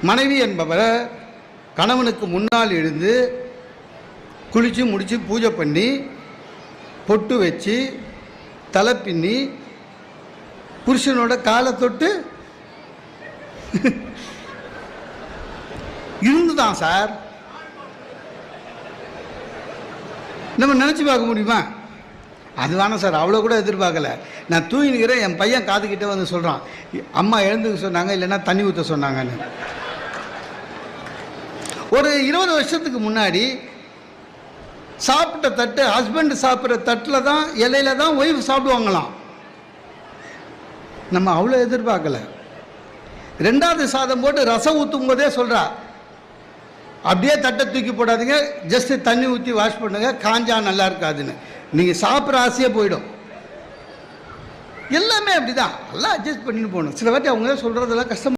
மனைவி என்பவர் கணவனுக்கு முன்னால் எழுந்து குளித்து முடித்து பூஜை பண்ணி பொட்டு வச்சு தலை பின்னி புருஷனோட காலை தொட்டு இருந்துதான் சார். நம்ம நினச்சி பார்க்க முடியுமா? அது வேணாம் சார், அவ்வளோ கூட எதிர்பார்க்கல. நான் தூங்கிக்கிறேன், என் பையன் காதுகிட்ட வந்து சொல்கிறான், அம்மா எழுந்துக்க சொன்னாங்க, இல்லைன்னா தண்ணி ஊற்ற சொன்னாங்கன்னு. ஒரு 20 வருஷத்துக்கு முன்னாடி சாப்பிட்ட தட்டு, ஹஸ்பண்ட் சாப்பிட்ற தட்டில் தான், இலையில தான் ஒய்ஃப் சாப்பிடுவாங்களாம். நம்ம அவ்வளோ எதிர்பார்க்கல. 2வது சாதம் போட்டு ரசம் ஊற்றும் போதே சொல்கிறா, அப்படியே தட்டை தூக்கி போடாதீங்க, ஜஸ்ட் தண்ணி ஊற்றி வாஷ் பண்ணுங்க, காஞ்சா நல்லா இருக்காதுன்னு. நீங்கள் சாப்பிட்ற ஆசையே போயிடும். எல்லாமே அப்படி தான், எல்லாம் அட்ஜஸ்ட் பண்ணிட்டு போகணும். சில வாட்டி அவங்க சொல்கிறதெல்லாம் கஷ்டம்.